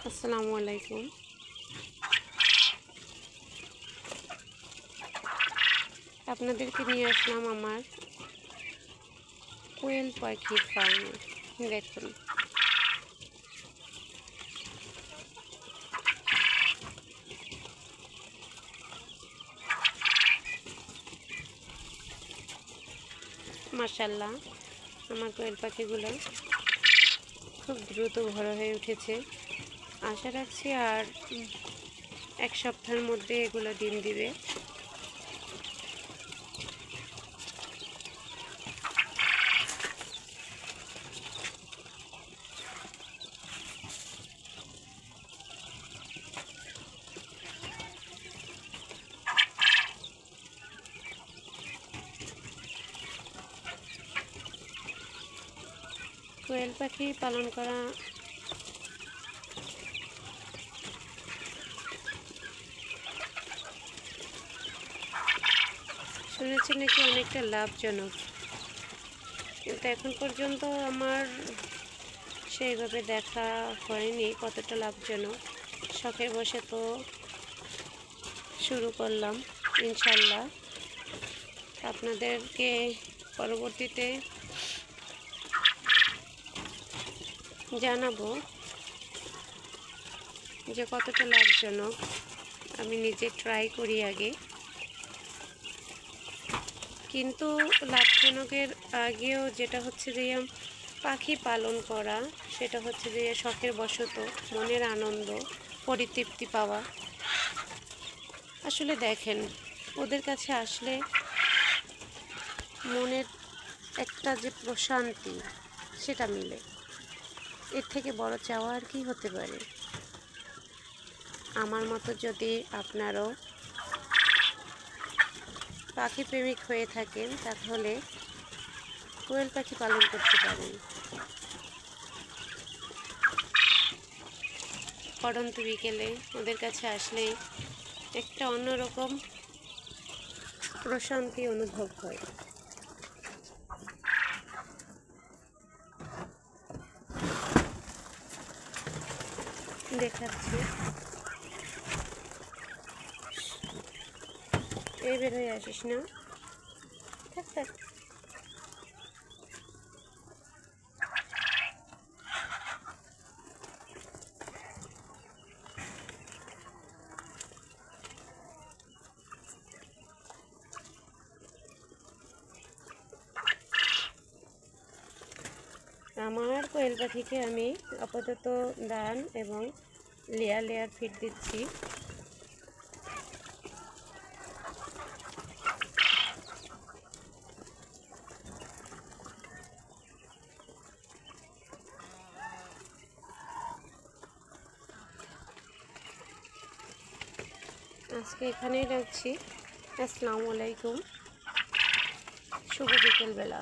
আসসালামু আলাইকুম। আপনাদেরকে নিয়ে আসলাম আমার কোয়েল পাখির ফার্মে। দেখুন, মাশাআল্লাহ, আমার কোয়েল পাখিগুলো খুব দ্রুত বড় হয়ে উঠেছে। আশা রাখছি আর এক সপ্তাহের মধ্যে এগুলো ডিম দিবে। কোয়েল পাখি পালন করা শুনেছি নাকি অনেকটা লাভজনক, কিন্তু এখন পর্যন্ত আমার সেইভাবে দেখা হয়নি কতটা লাভজনক। শখের বসে তো শুরু করলাম, ইনশাল্লাহ আপনাদেরকে পরবর্তীতে জানাবো যে কতটা লাভজনক। আমি নিজে ট্রাই করি আগে, কিন্তু লাভজনকের আগেও যেটা হচ্ছে যে পাখি পালন করা, সেটা হচ্ছে যে শখের বশত মনের আনন্দ, পরিতৃপ্তি পাওয়া। আসলে দেখেন, ওদের কাছে আসলে মনের একটা যে প্রশান্তি সেটা মিলে। এর থেকে বড় চাওয়া আর কি হতে পারে? আমার মতো যদি আপনারও পাখি প্রেমিক হয়ে থাকেন, তাহলে কোয়েল পাখি পালন করতে পারেন। পড়ন্ত বিকেলে ওদের কাছে আসলেই একটা অন্যরকম প্রশান্তি অনুভব হয়। দেখাচ্ছি, এই বের হয়ে আসিস না, থাক থাক। আমার কোয়েল পাখিকে আমি আপাতত দান এবং লেয়ার ফিড দিচ্ছি। আজকে এখানেই রাখছি। আসসালামু আলাইকুম, শুভ বিকেলবেলা।